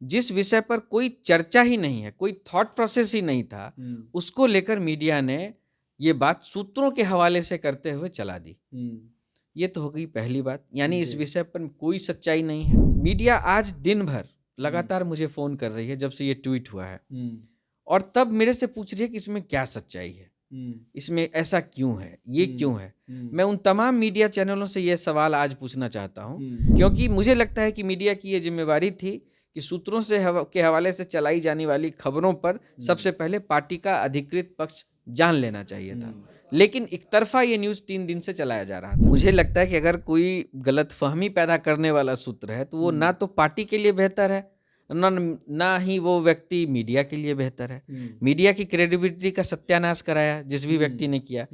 जिस विषय पर कोई चर्चा ही नहीं है, कोई थॉट प्रोसेस ही नहीं था, उसको लेकर मीडिया ने ये बात सूत्रों के हवाले से करते हुए चला दी। ये तो हो गई पहली बात, यानी इस जी। विषय पर कोई सच्चाई नहीं है। मीडिया आज दिन भर लगातार मुझे फ़ोन कर रही है जब से ये ट्वीट हुआ है, और तब मेरे से पूछ रही है कि इसमें क्या सच्चाई है, इसमें ऐसा क्यों है, ये क्यों है। मैं उन तमाम मीडिया चैनलों से ये सवाल आज पूछना चाहता हूँ, क्योंकि मुझे लगता है कि मीडिया की ये जिम्मेवारी थी कि सूत्रों से के हवाले से चलाई जाने वाली खबरों पर सबसे पहले पार्टी का अधिकृत पक्ष जान लेना चाहिए था। लेकिन एक तरफा ये न्यूज़ 3 दिन से चलाया जा रहा था। मुझे लगता है कि अगर कोई गलतफहमी पैदा करने वाला सूत्र है, तो वो ना तो पार्टी के लिए बेहतर है, ना ही वो व्यक्ति मीडिया के लिए बेहतर है। मीडिया की क्रेडिबिलिटी का सत्यानाश कराया जिस भी व्यक्ति ने किया।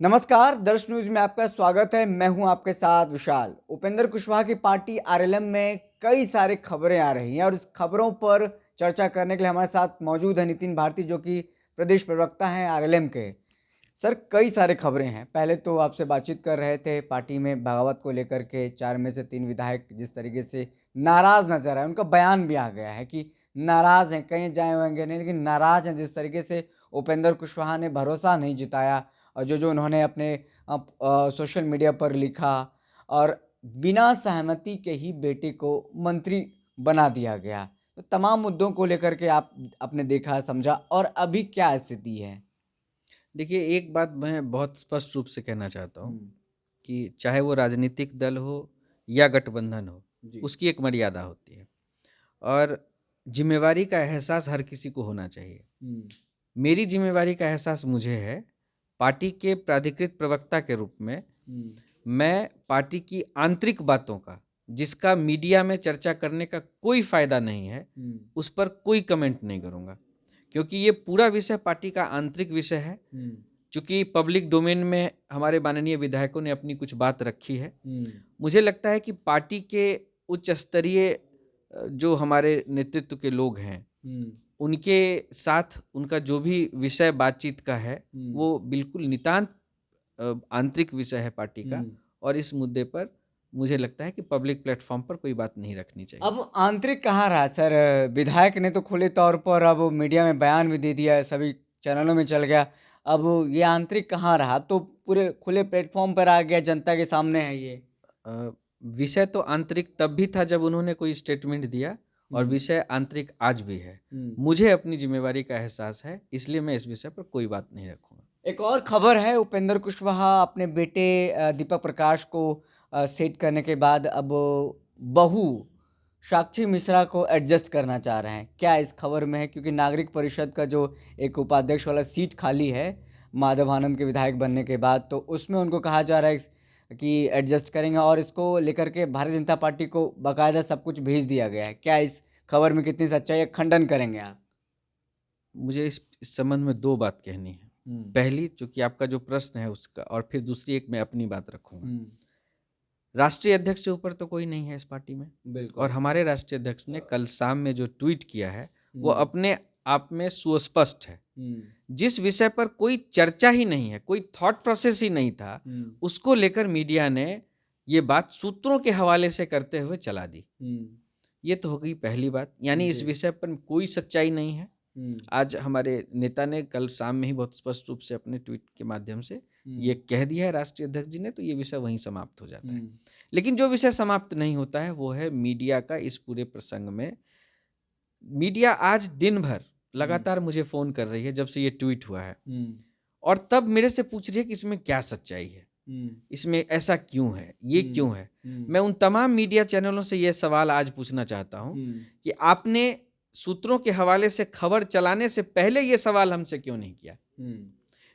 नमस्कार, दर्श न्यूज में आपका स्वागत है। मैं हूं आपके साथ विशाल। उपेंद्र कुशवाहा की पार्टी आरएलएम में कई सारे खबरें आ रही हैं और इस खबरों पर चर्चा करने के लिए हमारे साथ मौजूद है नितिन भारती, जो कि प्रदेश प्रवक्ता हैं आरएलएम के। सर, कई सारे खबरें हैं। पहले तो आपसे बातचीत कर रहे थे पार्टी में बगावत को लेकर के 4 में से 3 विधायक जिस तरीके से नाराज नजर आए, उनका बयान भी आ गया है कि नाराज हैं, कहीं जाए होंगे नहीं, लेकिन नाराज हैं। जिस तरीके से उपेंद्र कुशवाहा ने भरोसा नहीं जिताया और जो उन्होंने अपने सोशल मीडिया पर लिखा, और बिना सहमति के ही बेटे को मंत्री बना दिया गया। तो तमाम मुद्दों को लेकर के आपने देखा, समझा, और अभी क्या स्थिति है? देखिए, एक बात मैं बहुत स्पष्ट रूप से कहना चाहता हूँ कि चाहे वो राजनीतिक दल हो या गठबंधन हो, उसकी एक मर्यादा होती है और जिम्मेवारी का एहसास हर किसी को होना चाहिए। मेरी जिम्मेवारी का एहसास मुझे है। पार्टी के प्राधिकृत प्रवक्ता के रूप में मैं पार्टी की आंतरिक बातों का, जिसका मीडिया में चर्चा करने का कोई फायदा नहीं है, उस पर कोई कमेंट नहीं करूँगा, क्योंकि ये पूरा विषय पार्टी का आंतरिक विषय है। चूँकि पब्लिक डोमेन में हमारे माननीय विधायकों ने अपनी कुछ बात रखी है, मुझे लगता है कि पार्टी के उच्च स्तरीय जो हमारे नेतृत्व के लोग हैं, उनके साथ उनका जो भी विषय बातचीत का है, वो बिल्कुल नितांत आंतरिक विषय है पार्टी का, और इस मुद्दे पर मुझे लगता है कि पब्लिक प्लेटफॉर्म पर कोई बात नहीं रखनी चाहिए। अब आंतरिक कहाँ रहा सर? विधायक ने तो खुले तौर पर अब मीडिया में बयान भी दे दिया है, सभी चैनलों में चल गया। अब ये आंतरिक कहाँ रहा? तो पूरे खुले प्लेटफॉर्म पर आ गया, जनता के सामने है ये। विषय तो आंतरिक तब भी था जब उन्होंने कोई स्टेटमेंट दिया, और विषय आंतरिक आज भी है। मुझे अपनी जिम्मेवारी का एहसास है, इसलिए मैं इस विषय पर कोई बात नहीं रखूंगा। एक और खबर है, उपेंद्र कुशवाहा अपने बेटे दीपक प्रकाश को सेट करने के बाद अब बहू साक्षी मिश्रा को एडजस्ट करना चाह रहे हैं। क्या इस खबर में है? क्योंकि नागरिक परिषद का जो एक उपाध्यक्ष वाला सीट खाली है माधव आनंद के विधायक बनने के बाद, तो उसमें उनको कहा जा रहा है कि एडजस्ट करेंगे, और इसको लेकर के भारतीय जनता पार्टी को बाकायदा सब कुछ भेज दिया गया है। क्या इस खबर में कितनी सच्चाई है, खंडन करेंगे आप? मुझे इस संबंध में 2 बात कहनी है। पहली, चूंकि आपका जो प्रश्न है उसका, और फिर दूसरी एक मैं अपनी बात रखूंगा। राष्ट्रीय अध्यक्ष से ऊपर तो कोई नहीं है इस पार्टी में, और हमारे राष्ट्रीय अध्यक्ष ने कल शाम में जो ट्वीट किया है वो अपने आप में सुस्पष्ट है। जिस विषय पर कोई चर्चा ही नहीं है, कोई थॉट प्रोसेस ही नहीं था, उसको लेकर मीडिया ने ये बात सूत्रों के हवाले से करते हुए चला दी। ये तो हो गई पहली बात, यानी इस विषय पर कोई सच्चाई नहीं है। आज हमारे नेता ने कल शाम में ही बहुत स्पष्ट रूप से अपने ट्वीट के माध्यम से ये कह दिया है राष्ट्रीय अध्यक्ष जी ने, तो ये विषय वहीं समाप्त हो जाता है। लेकिन जो विषय समाप्त नहीं होता है वो है मीडिया का। इस पूरे प्रसंग में मीडिया आज दिन भर लगातार मुझे फ़ोन कर रही है जब से ये ट्वीट हुआ है, और तब मेरे से पूछ रही है कि इसमें क्या सच्चाई है, इसमें ऐसा क्यों है, ये क्यों है। मैं उन तमाम मीडिया चैनलों से ये सवाल आज पूछना चाहता हूँ कि आपने सूत्रों के हवाले से खबर चलाने से पहले ये सवाल हमसे क्यों नहीं किया।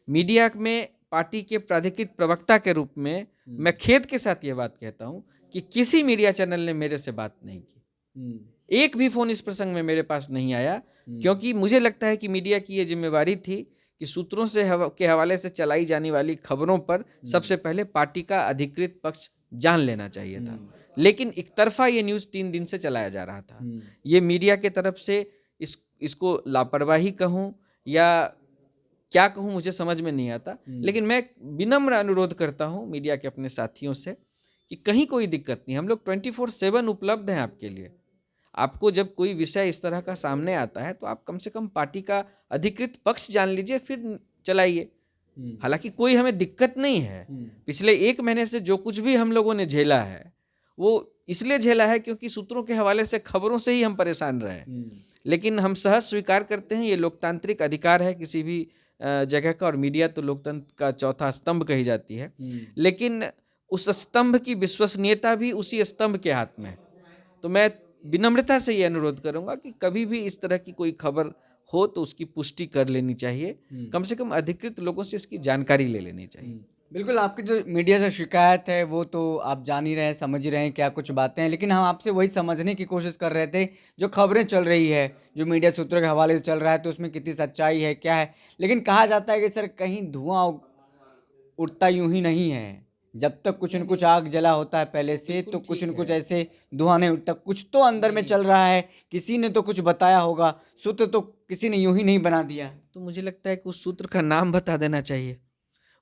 मीडिया में पार्टी के प्राधिकृत प्रवक्ता के रूप में मैं खेद के साथ ये बात कहता हूँ कि किसी मीडिया चैनल ने मेरे से बात नहीं की। एक भी फोन इस प्रसंग में मेरे पास नहीं आया, क्योंकि मुझे लगता है कि मीडिया की ये जिम्मेवारी थी कि सूत्रों से के हवाले से चलाई जाने वाली खबरों पर सबसे पहले पार्टी का अधिकृत पक्ष जान लेना चाहिए था। लेकिन एक तरफा ये न्यूज़ 3 दिन से चलाया जा रहा था। ये मीडिया के तरफ से इसको लापरवाही कहूँ या क्या कहूँ, मुझे समझ में नहीं आता। लेकिन मैं विनम्र अनुरोध करता हूँ मीडिया के अपने साथियों से कि कहीं कोई दिक्कत नहीं, हम लोग 24/7 उपलब्ध हैं आपके लिए। आपको जब कोई विषय इस तरह का सामने आता है तो आप कम से कम पार्टी का अधिकृत पक्ष जान लीजिए, फिर चलाइए। हालांकि कोई हमें दिक्कत नहीं है। पिछले 1 महीने से जो कुछ भी हम लोगों ने झेला है वो इसलिए झेला है क्योंकि सूत्रों के हवाले से, खबरों से ही हम परेशान रहे। लेकिन हम सहज स्वीकार करते हैं, ये लोकतांत्रिक अधिकार है किसी भी जगह का, और मीडिया तो लोकतंत्र का चौथा स्तंभ कही जाती है। लेकिन उस स्तंभ की विश्वसनीयता भी उसी स्तंभ के हाथ में है। तो मैं विनम्रता से ये अनुरोध करूंगा कि कभी भी इस तरह की कोई खबर हो तो उसकी पुष्टि कर लेनी चाहिए, कम से कम अधिकृत लोगों से इसकी जानकारी ले लेनी चाहिए। बिल्कुल, आपकी जो मीडिया से शिकायत है वो तो आप जान ही रहे हैं, समझ ही रहे हैं क्या कुछ बातें हैं, लेकिन हम आपसे वही समझने की कोशिश कर रहे थे, जो खबरें चल रही है, जो मीडिया सूत्रों के हवाले से चल रहा है, तो उसमें कितनी सच्चाई है, क्या है। लेकिन कहा जाता है कि सर कहीं धुआं उठता यूं ही नहीं है, जब तक कुछ न कुछ आग जला होता है पहले से, तो कुछ न कुछ ऐसे धुआं नहीं उठता, कुछ तो अंदर में चल रहा है, किसी ने तो कुछ बताया होगा, सूत्र तो किसी ने यूं ही नहीं बना दिया। तो मुझे लगता है कि उस सूत्र का नाम बता देना चाहिए।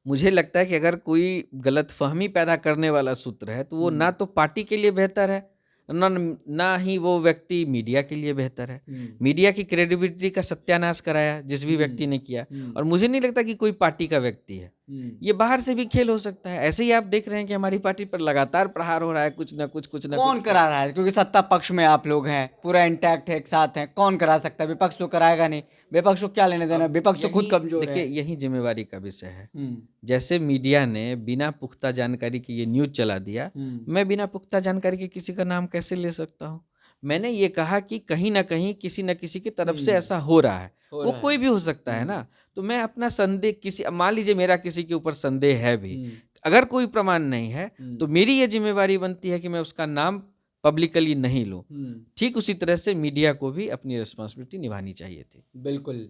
मुझे लगता है कि अगर कोई गलतफहमी पैदा करने वाला सूत्र है तो वो ना तो पार्टी के लिए बेहतर है, ना ही वो व्यक्ति मीडिया के लिए बेहतर है। मीडिया की क्रेडिबिलिटी का सत्यानाश कराया जिस भी व्यक्ति ने किया, और मुझे नहीं लगता कि कोई पार्टी का व्यक्ति है। ये बाहर से भी खेल हो सकता है। ऐसे ही आप देख रहे हैं कि हमारी पार्टी पर लगातार प्रहार हो रहा है, कुछ ना कुछ कौन करा रहा है? क्योंकि सत्ता पक्ष में आप लोग हैं, पूरा इंटैक्ट है, एक साथ हैं, कौन करा सकता है? विपक्ष तो कराएगा नहीं, विपक्ष को क्या लेने देना, विपक्ष तो खुद कमजोर है। देखिए, यही जिम्मेवारी का विषय है। जैसे मीडिया ने बिना पुख्ता जानकारी के ये न्यूज चला दिया, मैं बिना पुख्ता जानकारी के किसी का नाम कैसे ले सकता हूँ? मैंने ये कहा कि कहीं ना कहीं किसी न किसी की तरफ से ऐसा हो रहा है, वो कोई भी हो सकता है ना। तो मैं अपना संदेह, किसी, मान लीजिए मेरा किसी के ऊपर संदेह है भी, अगर कोई प्रमाण नहीं है तो मेरी ये जिम्मेवारी बनती है कि मैं उसका नाम पब्लिकली नहीं लूं। ठीक उसी तरह से मीडिया को भी अपनी रिस्पॉन्सिबिलिटी निभानी चाहिए थी। बिल्कुल।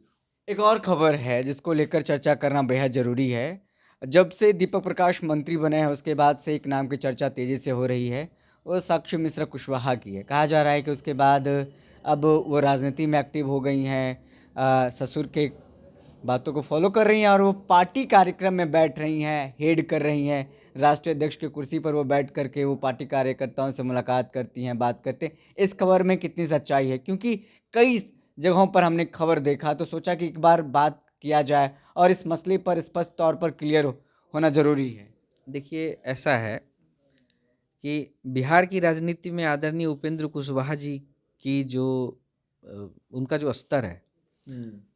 एक और खबर है जिसको लेकर चर्चा करना बेहद जरूरी है। जब से दीपक प्रकाश मंत्री बने हैं उसके बाद से एक नाम की चर्चा तेजी से हो रही है, वो साक्षी मिश्रा कुशवाहा की है। कहा जा रहा है कि उसके बाद अब वो राजनीति में एक्टिव हो गई हैं, ससुर के बातों को फॉलो कर रही हैं और वो पार्टी कार्यक्रम में बैठ रही हैं, हेड कर रही हैं। राष्ट्रीय अध्यक्ष की कुर्सी पर वो बैठ करके वो पार्टी कार्यकर्ताओं से मुलाकात करती हैं, बात करते हैं। इस खबर में कितनी सच्चाई है? क्योंकि कई जगहों पर हमने खबर देखा तो सोचा कि एक बार बात किया जाए और इस मसले पर स्पष्ट तौर पर क्लियर होना जरूरी है। देखिए, ऐसा है कि बिहार की राजनीति में आदरणीय उपेंद्र कुशवाहा जी की जो उनका जो स्तर है,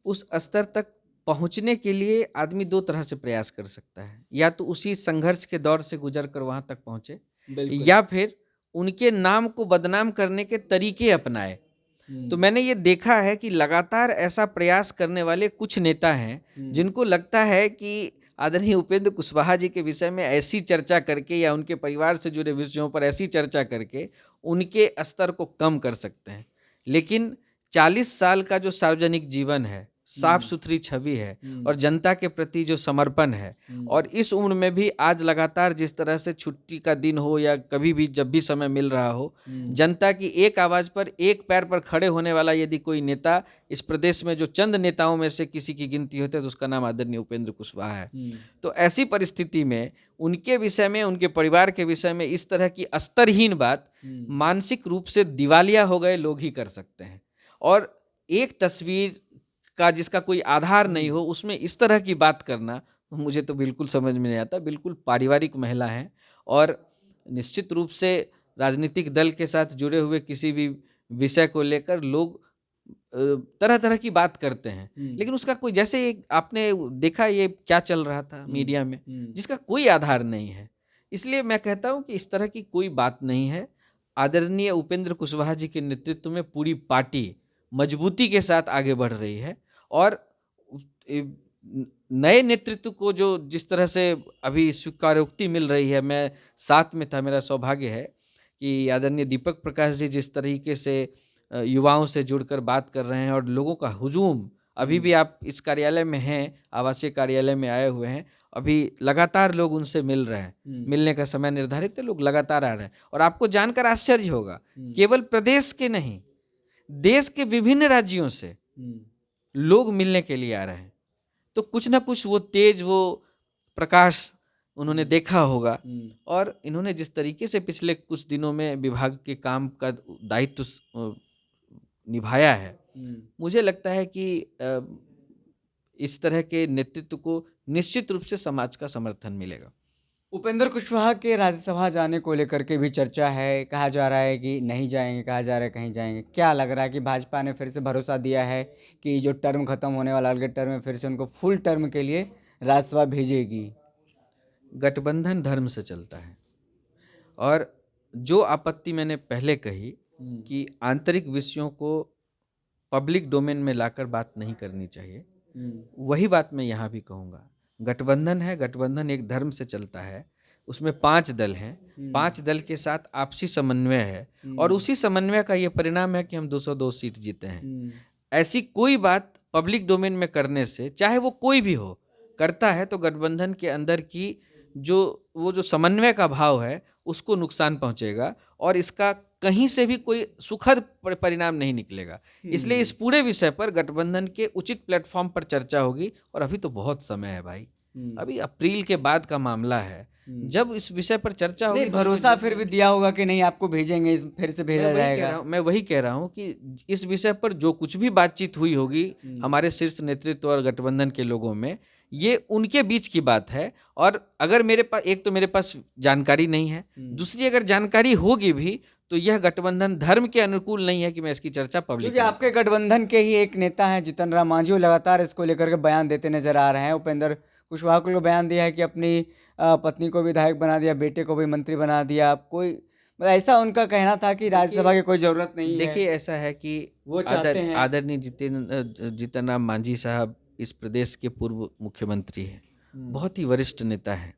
उस स्तर तक पहुंचने के लिए आदमी 2 तरह से प्रयास कर सकता है। या तो उसी संघर्ष के दौर से गुजर कर वहां तक पहुंचे, या फिर उनके नाम को बदनाम करने के तरीके अपनाए। तो मैंने ये देखा है कि लगातार ऐसा प्रयास करने वाले कुछ नेता हैं जिनको लगता है कि आदरणीय उपेंद्र कुशवाहा जी के विषय में ऐसी चर्चा करके या उनके परिवार से जुड़े विषयों पर ऐसी चर्चा करके उनके स्तर को कम कर सकते हैं। लेकिन 40 साल का जो सार्वजनिक जीवन है, साफ सुथरी छवि है और जनता के प्रति जो समर्पण है, और इस उम्र में भी आज लगातार जिस तरह से छुट्टी का दिन हो या कभी भी जब भी समय मिल रहा हो, जनता की एक आवाज पर एक पैर पर खड़े होने वाला यदि कोई नेता इस प्रदेश में जो चंद नेताओं में से किसी की गिनती होती है तो उसका नाम आदरणीय उपेंद्र कुशवाहा है। तो ऐसी परिस्थिति में उनके विषय में, उनके परिवार के विषय में इस तरह की स्तरहीन बात मानसिक रूप से दिवालिया हो गए लोग ही कर सकते हैं। और एक तस्वीर का जिसका कोई आधार नहीं हो उसमें इस तरह की बात करना मुझे तो बिल्कुल समझ में नहीं आता। बिल्कुल पारिवारिक महिला हैं और निश्चित रूप से राजनीतिक दल के साथ जुड़े हुए किसी भी विषय को लेकर लोग तरह तरह की बात करते हैं, लेकिन उसका कोई, जैसे आपने देखा ये क्या चल रहा था मीडिया में, जिसका कोई आधार नहीं है। इसलिए मैं कहता हूं कि इस तरह की कोई बात नहीं है। आदरणीय उपेंद्र कुशवाहा जी के नेतृत्व में पूरी पार्टी मजबूती के साथ आगे बढ़ रही है, और नए नेतृत्व को जो जिस तरह से अभी स्वीकारोक्ति मिल रही है, मैं साथ में था, मेरा सौभाग्य है कि आदरणीय दीपक प्रकाश जी जिस तरीके से युवाओं से जुड़कर बात कर रहे हैं और लोगों का हुजूम, अभी भी आप इस कार्यालय में हैं, आवासीय कार्यालय में आए हुए हैं, अभी लगातार लोग उनसे मिल रहे हैं, मिलने का समय निर्धारित है, लोग लगातार आ रहे हैं। और आपको जानकर आश्चर्य होगा, केवल प्रदेश के नहीं, देश के विभिन्न राज्यों से लोग मिलने के लिए आ रहे हैं। तो कुछ ना कुछ वो तेज, वो प्रकाश उन्होंने देखा होगा, और इन्होंने जिस तरीके से पिछले कुछ दिनों में विभाग के काम का दायित्व निभाया है, मुझे लगता है कि इस तरह के नेतृत्व को निश्चित रूप से समाज का समर्थन मिलेगा। उपेंद्र कुशवाहा के राज्यसभा जाने को लेकर के भी चर्चा है, कहा जा रहा है कि नहीं जाएंगे, कहा जा रहा है कहीं जाएंगे। क्या लग रहा है कि भाजपा ने फिर से भरोसा दिया है कि जो टर्म खत्म होने वाला अगले टर्म में फिर से उनको फुल टर्म के लिए राज्यसभा भेजेगी? गठबंधन धर्म से चलता है, और जो आपत्ति मैंने पहले कही कि आंतरिक विषयों को पब्लिक डोमेन में लाकर बात नहीं करनी चाहिए, वही बात मैं यहाँ भी कहूँगा। गठबंधन है, गठबंधन एक धर्म से चलता है, उसमें 5 दल हैं, 5 दल के साथ आपसी समन्वय है, और उसी समन्वय का ये परिणाम है कि हम 202 सीट जीते हैं। ऐसी कोई बात पब्लिक डोमेन में करने से, चाहे वो कोई भी हो, करता है तो गठबंधन के अंदर की जो समन्वय का भाव है उसको नुकसान पहुंचेगा, और इसका कहीं से भी कोई सुखद परिणाम नहीं निकलेगा। इसलिए इस पूरे विषय पर गठबंधन के उचित प्लेटफॉर्म पर चर्चा होगी, और अभी तो बहुत समय है भाई, अभी अप्रैल के बाद का मामला है। जब इस विषय पर चर्चा होगी, भरोसा फिर भी दिया होगा कि नहीं आपको भेजेंगे, फिर से भेजा जाएगा। मैं वही कह रहा हूँ कि इस विषय पर जो कुछ भी बातचीत हुई होगी हमारे शीर्ष नेतृत्व और गठबंधन के लोगों में, ये उनके बीच की बात है। और अगर मेरे पास, एक तो मेरे पास जानकारी नहीं है, दूसरी अगर जानकारी होगी भी तो यह गठबंधन धर्म के अनुकूल नहीं है कि मैं इसकी चर्चा पब्लिक। क्योंकि आपके गठबंधन के ही एक नेता हैं जीतन राम मांझी, वो लगातार इसको लेकर के बयान देते नजर आ रहे हैं। उपेंद्र कुशवाहा को बयान दिया है कि अपनी पत्नी को विधायक बना दिया, बेटे को भी मंत्री बना दिया। कोई मतलब ऐसा उनका कहना था कि राज्यसभा की कोई जरूरत नहीं है। देखिए, ऐसा है कि वो चाहते हैं, आदरणीय जीतन राम मांझी साहब इस प्रदेश के पूर्व मुख्यमंत्री हैं, बहुत ही वरिष्ठ नेता है।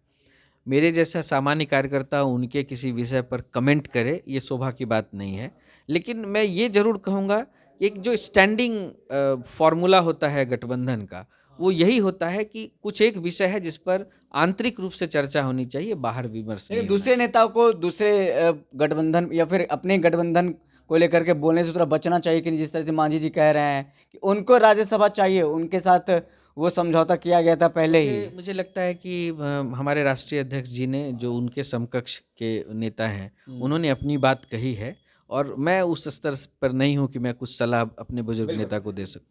मेरे जैसा सामान्य कार्यकर्ता उनके किसी विषय पर कमेंट करे, ये शोभा की बात नहीं है। लेकिन मैं ये जरूर कहूँगा, एक जो स्टैंडिंग फॉर्मूला होता है गठबंधन का, वो यही होता है कि कुछ एक विषय है जिस पर आंतरिक रूप से चर्चा होनी चाहिए, बाहर विमर्श नहीं। दूसरे नेताओं को दूसरे गठबंधन या फिर अपने गठबंधन को लेकर के बोलने से थोड़ा बचना चाहिए कि जिस तरह से मांझी जी कह रहे हैं कि उनको राज्यसभा चाहिए, उनके साथ वो समझौता किया गया था पहले ही। मुझे लगता है कि हमारे राष्ट्रीय अध्यक्ष जी ने, जो उनके समकक्ष के नेता हैं, उन्होंने अपनी बात कही है, और मैं उस स्तर पर नहीं हूं कि मैं कुछ सलाह अपने बुजुर्ग नेता को दे सकूं।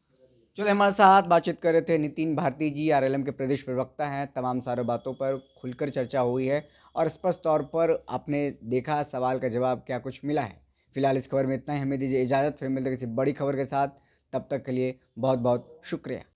चलो, हमारे साथ बातचीत कर रहे थे नितिन भारती जी, आरएलएम के प्रदेश प्रवक्ता हैं। तमाम सारे बातों पर खुलकर चर्चा हुई है, और स्पष्ट तौर पर आपने देखा सवाल का जवाब क्या कुछ मिला है। फिलहाल इस खबर में इतना ही, हमें दीजिए इजाज़त, फिर मिलते किसी बड़ी खबर के साथ। तब तक के लिए बहुत बहुत शुक्रिया।